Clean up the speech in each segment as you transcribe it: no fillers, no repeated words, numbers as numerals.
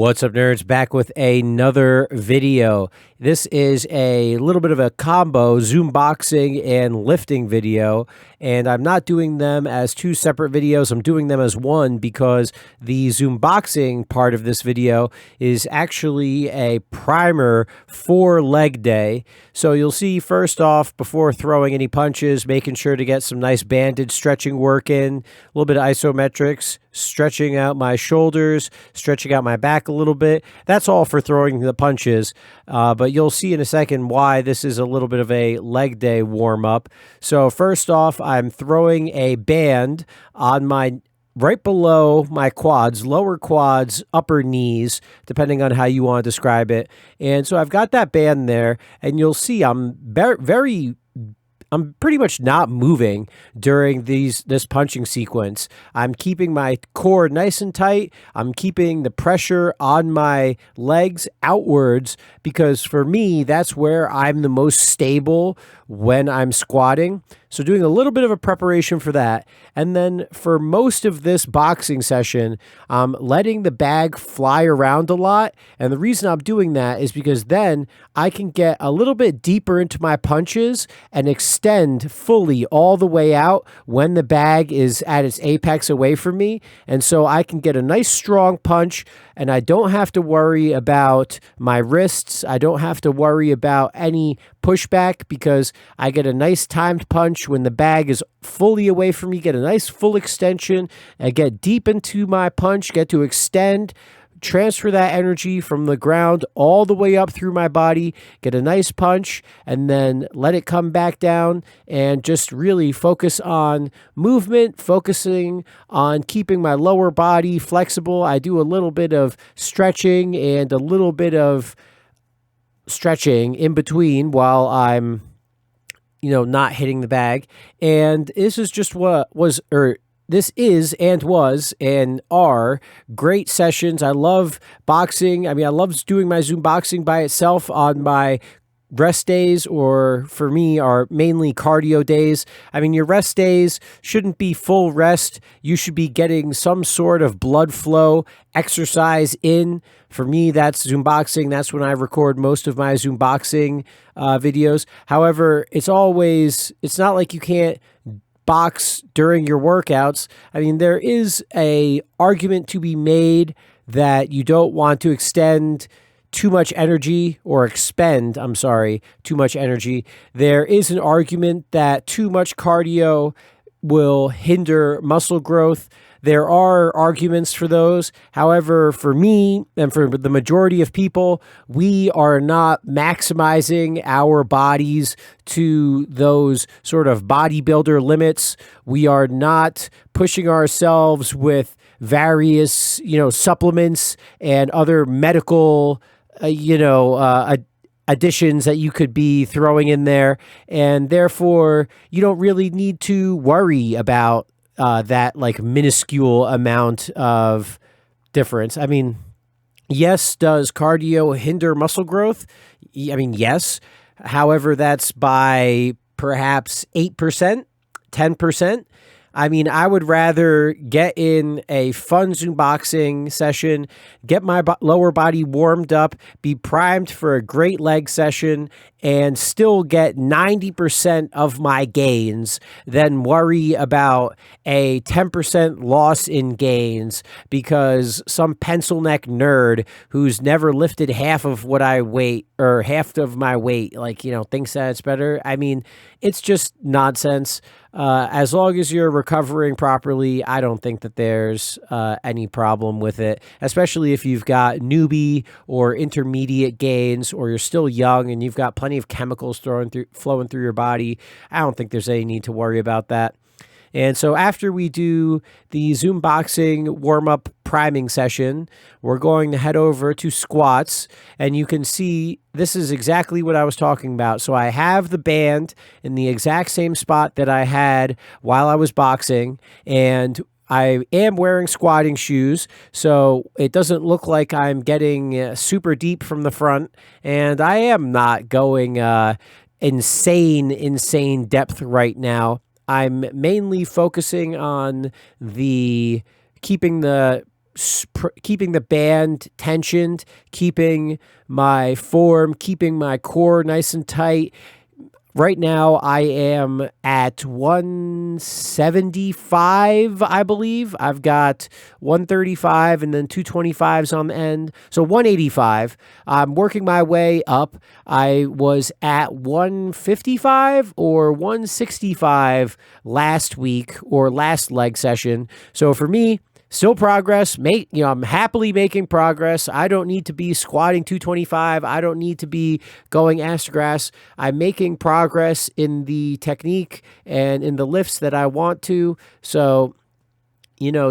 What's up, nerds? Back with another video. This is a little bit of a combo Zümboxing and lifting video, and I'm not doing them as two separate videos. I'm doing them as one because the Zümboxing part of this video is actually a primer for leg day. So you'll see, first off, before throwing any punches, making sure to get some nice banded stretching work in, a little bit of isometrics, stretching out my shoulders, stretching out my back a little bit. That's all for throwing the punches, but you'll see in a second why this is a little bit of a leg day warm-up. So first off, I'm throwing a band on my right below my quads, lower quads, upper knees, depending on how you want to describe it. And so I've got that band there, and you'll see I'm pretty much not moving during this punching sequence. I'm keeping my core nice and tight. I'm keeping the pressure on my legs outwards because for me, that's where I'm the most stable when I'm squatting. So doing a little bit of a preparation for that. And then for most of this boxing session, I'm letting the bag fly around a lot. And the reason I'm doing that is because then I can get a little bit deeper into my punches and extend fully all the way out when the bag is at its apex away from me. And so I can get a nice strong punch, and I don't have to worry about my wrists. I don't have to worry about any pushback because I get a nice timed punch when the bag is fully away from me, get a nice full extension, and get deep into my punch, get to extend, transfer that energy from the ground all the way up through my body, get a nice punch, and then let it come back down and just really focus on movement, focusing on keeping my lower body flexible. I do a little bit of stretching and a little bit of stretching in between while I'm not hitting the bag. And this is just this is and was and are great sessions. I love boxing. I mean, I love doing my Zümboxing by itself on my rest days, or for me are mainly cardio days. I mean, your rest days shouldn't be full rest. You should be getting some sort of blood flow exercise in. For me, that's Zümboxing. That's when I record most of my Zümboxing videos. However, it's not like you can't box during your workouts. I mean, there is a argument to be made that you don't want to expend too much energy or expend, too much energy. There is an argument that too much cardio will hinder muscle growth. There are arguments for those. However, for me and for the majority of people, we are not maximizing our bodies to those sort of bodybuilder limits. We are not pushing ourselves with various, supplements and other medical, additions that you could be throwing in there. And therefore, you don't really need to worry about that like minuscule amount of difference. I mean, yes, does cardio hinder muscle growth? I mean, yes. However, that's by perhaps 8%, 10%. I mean, I would rather get in a fun Zümboxing session, get my lower body warmed up, be primed for a great leg session, and still get 90% of my gains than worry about a 10% loss in gains because some pencil neck nerd who's never lifted half of what I weight or half of my weight, thinks that it's better. I mean, it's just nonsense. As long as you're recovering properly, I don't think that there's any problem with it, especially if you've got newbie or intermediate gains, or you're still young and you've got plenty of chemicals flowing through your body. I don't think there's any need to worry about that. And so after we do the Zümboxing warm-up priming session, we're going to head over to squats, and you can see this is exactly what I was talking about. So I have the band in the exact same spot that I had while I was boxing, and I am wearing squatting shoes, so it doesn't look like I'm getting super deep from the front, and I am not going insane depth right now. I'm mainly focusing on keeping the keeping the band tensioned, keeping my form, keeping my core nice and tight. Right now, I am at 175, I believe. I've got 135 and then 225s on the end. So 185. I'm working my way up. I was at 155 or 165 last week or last leg session. So for me, still progress. I'm happily making progress. I don't need to be squatting 225. I don't need to be going ass to grass. I'm making progress in the technique and in the lifts that I want to. So,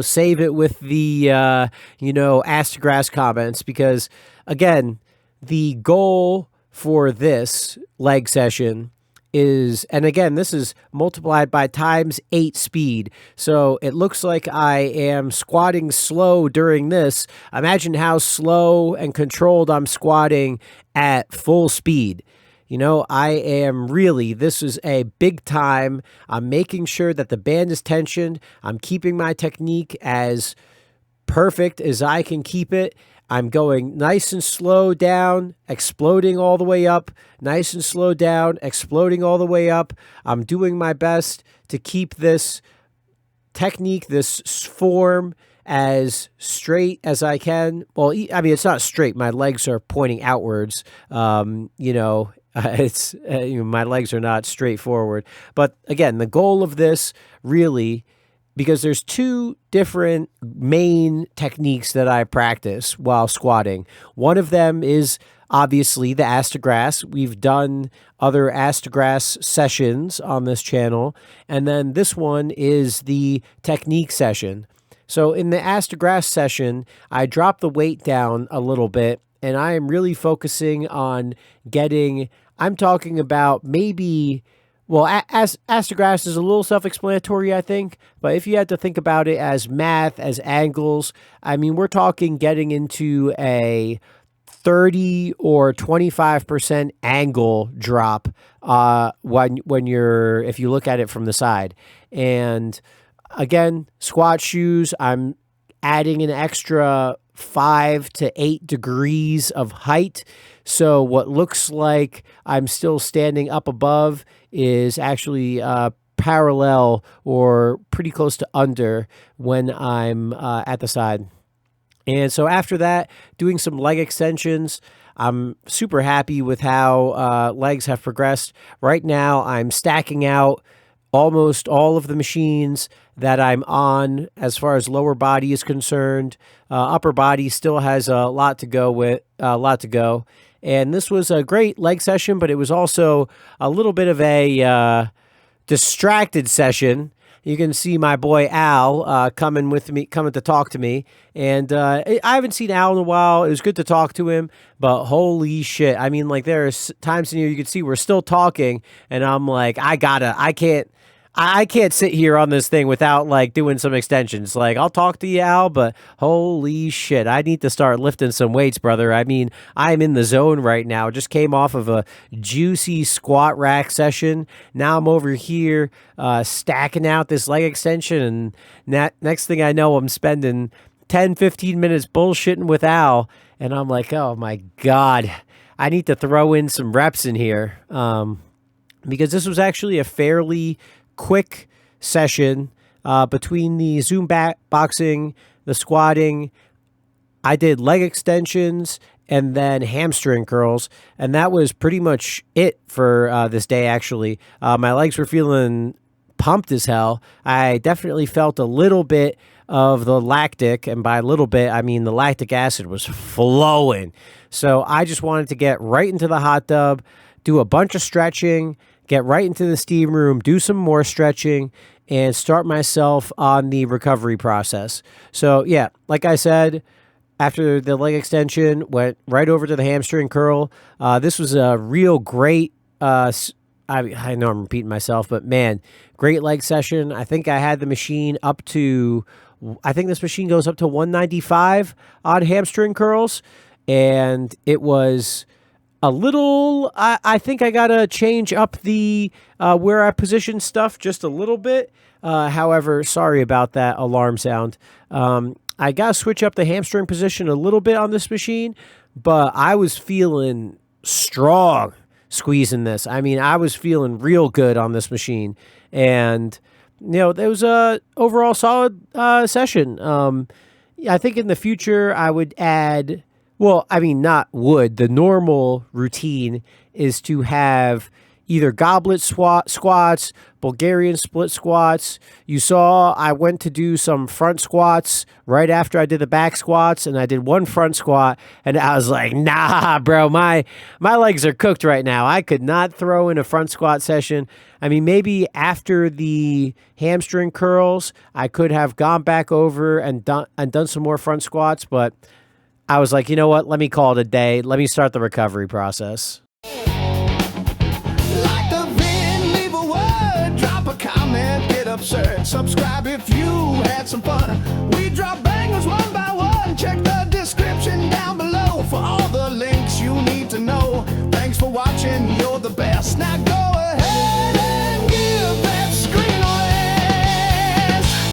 save it with the, ass to grass comments, because again, the goal for this leg session is, and again, this is multiplied by times 8 speed. So it looks like I am squatting slow during this. Imagine how slow and controlled I'm squatting at full speed. This is a big time. I'm making sure that the band is tensioned. I'm keeping my technique as perfect as I can keep it. I'm going nice and slow down, exploding all the way up, nice and slow down, exploding all the way up. I'm doing my best to keep this technique, this form, as straight as I can. Well, it's not straight. My legs are pointing outwards. My legs are not straightforward. But again, the goal of this really, because there's 2 different main techniques that I practice while squatting. One of them is obviously the ass to grass. We've done other ass to grass sessions on this channel. And then this one is the technique session. So in the ass to grass session, I drop the weight down a little bit, and I am really focusing on I'm talking about maybe... Well, ass to grass is a little self-explanatory, I think. But if you had to think about it as math, as angles, we're talking getting into a 30 or 25% angle drop if you look at it from the side. And again, squat shoes, I'm adding an extra 5 to 8 degrees of height. So what looks like I'm still standing up above is actually parallel or pretty close to under when I'm at the side. And so after that, doing some leg extensions. I'm super happy with how legs have progressed. Right now, I'm stacking out almost all of the machines that I'm on as far as lower body is concerned. Upper body still has a lot to go. And this was a great leg session, but it was also a little bit of a distracted session. You can see my boy Al coming to talk to me. And I haven't seen Al in a while. It was good to talk to him, but holy shit. There's times in here you can see we're still talking, and I'm like, I can't sit here on this thing without doing some extensions. I'll talk to you, Al, but holy shit, I need to start lifting some weights, brother. I'm in the zone right now. Just came off of a juicy squat rack session. Now I'm over here stacking out this leg extension, and next thing I know, I'm spending 10, 15 minutes bullshitting with Al, and I'm like, oh my God, I need to throw in some reps in here, because this was actually a fairly quick session between the Zümboxing, the squatting. I did leg extensions and then hamstring curls, and that was pretty much it for this day, actually. My legs were feeling pumped as hell. I definitely felt a little bit of the lactic, and by a little bit, I mean the lactic acid was flowing. So I just wanted to get right into the hot tub, do a bunch of stretching, get right into the steam room, do some more stretching, and start myself on the recovery process. So yeah, like I said, after the leg extension, went right over to the hamstring curl. This was a real great, I know I'm repeating myself, but man, great leg session. I think I had the machine this machine goes up to 195 on hamstring curls, and it was a little, I think I got to change up the where I position stuff just a little bit. However, sorry about that alarm sound. I got to switch up the hamstring position a little bit on this machine, but I was feeling strong squeezing this. I mean, I was feeling real good on this machine. And, there was a overall solid session. I think in the future I would add, well, I mean, not would. The normal routine is to have either goblet squats, Bulgarian split squats. You saw I went to do some front squats right after I did the back squats, and I did one front squat, and I was like, nah, bro, my legs are cooked right now. I could not throw in a front squat session. I mean, maybe after the hamstring curls, I could have gone back over and done some more front squats, but I was like, you know what? Let me call it a day. Let me start the recovery process. Comment, get absurd, subscribe if you had some fun. We drop bangers one by